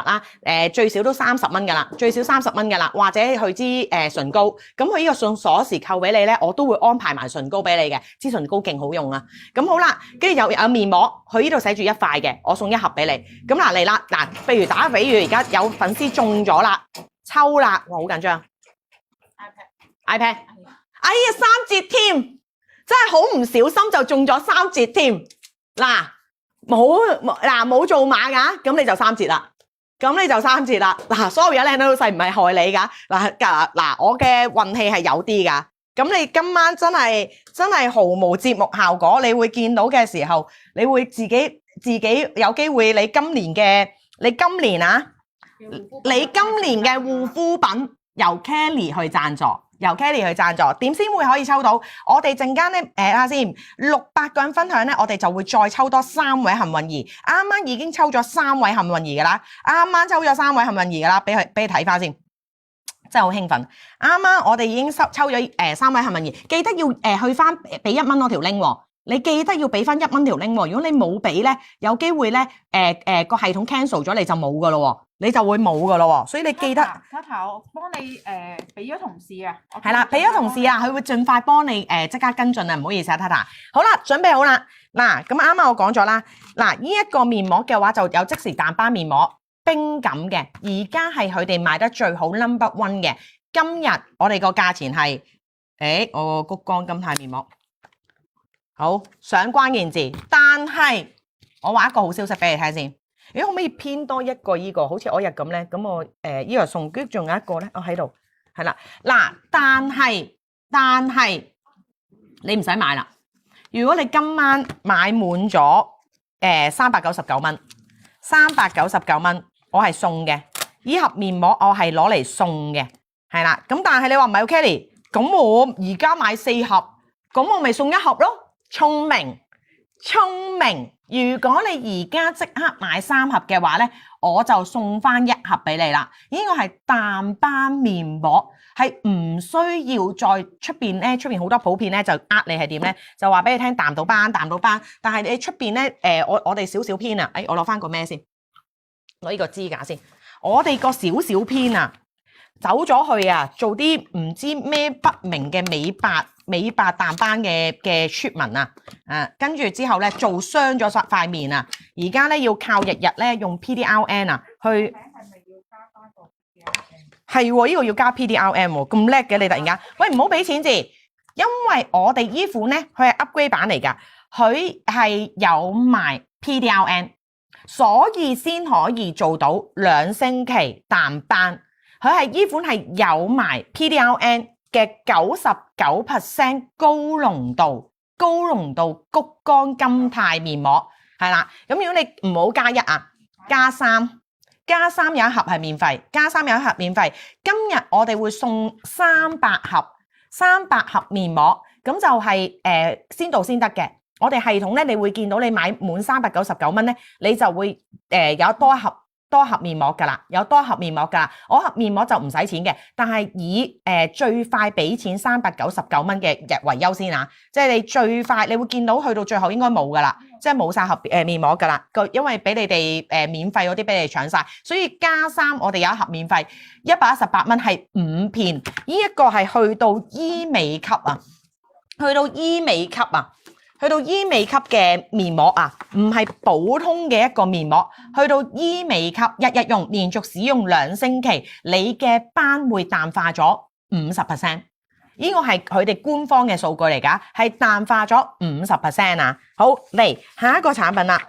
啦，最少都30蚊㗎啦，最少30蚊㗎啦，或者去支唇膏，咁佢呢個送鎖匙扣俾你咧，我都會安排埋唇膏俾你嘅，支唇膏勁好用啊。咁好啦，跟住有面膜，佢呢度寫住1塊嘅，我送1盒俾你。咁嗱嚟啦，嗱，譬如打個比喻，而家有粉絲中咗啦，抽啦，哇好緊張 ，iPad，哎呀3折添，真係好唔小心就中咗3折添，嗱。冇做碼㗎，咁你就3折啦。咁你就3折啦。嗱，所有嘢靚女老細唔係害你㗎。嗱，我嘅運氣係有啲㗎。咁你今晚真係毫無節目效果，你會見到嘅時候，你會自己有機會，你今年嘅護膚品由 Kelly 去贊助。點先會可以抽到？我哋陣間咧，睇下先，600個人分享咧，我哋就會再抽多3位幸運兒。啱啱已經抽咗3位幸運兒㗎啦，俾你睇翻先，真係好興奮。啱啱我哋已經抽咗3位幸運兒，記得要去翻俾1蚊嗰條 link 喎。你記得要俾翻1蚊條 link 喎。如果你冇俾咧，有機會咧個系統 cancel 咗，你就冇㗎咯喎。你就會冇噶咯喎，所以你記得。Tata，我幫你俾咗同事啊。係啦，俾咗同事啊，佢會盡快幫你即刻跟進啊，唔好意思啊 Tata。好啦，準備好啦。嗱，咁啱啱我講咗啦。嗱，呢一個面膜嘅話就有即時淡斑面膜，冰感嘅，而家係佢哋賣得最好 No.1 嘅。今日我哋個價錢係，我個谷光金肽面膜。好，上關鍵字，但係我話一個好消息俾你聽先。可唔可以編多一個依個？好似我日咁咧，咁我依個送，跟住仲有一個咧，我喺度，係啦。嗱，但係你唔使買啦。如果你今晚買滿咗399蚊，我係送嘅。依盒面膜我係攞嚟送嘅，係啦。咁但係你話唔係 Kelly，咁我而家買4盒，咁我咪送1盒咯。聰明。如果你而家即刻買3盒嘅話咧，我就送翻1盒俾你啦。呢個係淡斑面膜，係唔需要再出邊咧，出邊好多普遍咧就你係點咧，就話俾你聽淡到斑。但係你出邊咧，我哋少篇啊，我攞翻個咩先，攞呢個支架先。我哋個少篇啊，走咗去啊，做啲唔知咩不明嘅美白淡斑嘅 treatment 啊，跟住之後咧做傷咗塊面啊，而家咧要靠日咧用 PDRN 啊去。係咪要加翻個 PDRN？ 係喎，呢個要加 PDRN 喎，咁叻嘅你突然間，喂唔好俾錢字，因為我哋依款咧佢係 upgrade 版嚟㗎，佢係有埋 PDRN， 所以先可以做到2星期淡斑。佢係依款係有埋 PDRN。嘅99% 高濃度谷胱甘肽面膜係啦，咁如果你唔好加1啊，加3有1盒係免費，今日我哋會送300盒面膜，咁就係先到先得嘅。我哋系統咧，你會見到你買滿399蚊咧，你就會有多盒面膜㗎啦，我盒面膜就唔使錢嘅，但係以最快俾錢399蚊嘅日為優先啊！即係你最快，你會見到去到最後應該冇㗎啦，即係冇晒盒面膜㗎啦，因為俾你哋免費嗰啲俾你哋搶晒，所以加3我哋有1盒免費，118蚊係5片，呢一個係去到醫美級啊，去到醫美級嘅面膜啊，唔係普通嘅一個面膜，去到醫美級，日用，連續使用2星期，你嘅斑會淡化咗50%。呢個係佢哋官方嘅數據嚟㗎，係淡化咗50%啊！好，嚟下一個產品啦，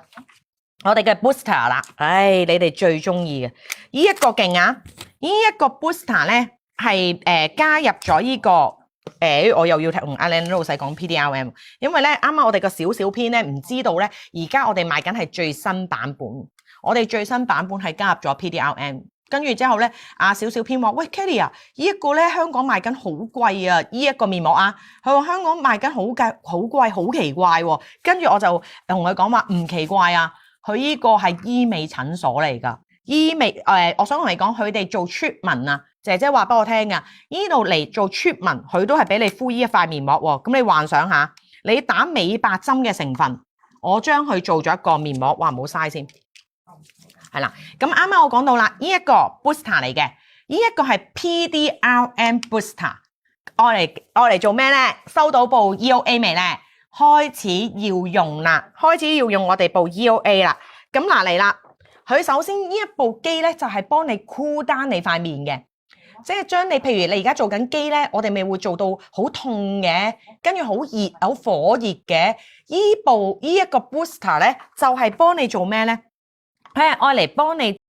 我哋嘅 booster 啦，你哋最中意嘅，呢一個勁啊！呢一個 booster 咧係加入咗呢個。我又要同阿靚老細講 PDRN， 因為咧啱啱我哋個少篇咧唔知道咧，而家我哋賣緊係最新版本，我哋最新版本係加入咗 PDRN， 跟住之後咧少篇話，喂 Kelly 啊，呢一個咧香港賣緊好貴啊，呢一個面膜啊，佢話香港賣緊好貴，好奇怪喎，跟住我就同佢講話唔奇怪啊，佢呢個係醫美診所嚟㗎，我想同你講佢哋做 treatment 啊。姐姐話俾我聽㗎，呢度嚟做 treatment，佢都係俾你敷依一塊面膜喎。咁你幻想下，你打美白針嘅成分，我將佢做咗一個面膜，哇唔好嘥先。係啦。咁啱啱我講到啦，呢一個 booster 嚟嘅，呢一個係 PDRN booster， 愛嚟做咩咧？收到部 EOA 未咧？開始要用啦，開始要用我哋部 EOA 啦。咁嗱嚟啦，佢首先呢一部機咧就係幫你 cool down 你塊面嘅。即係將你，譬如你而家做緊機咧，我哋咪會做到好痛嘅，跟住好熱、好火熱嘅。呢一個 booster 咧，就係幫你做咩咧？佢係愛嚟幫你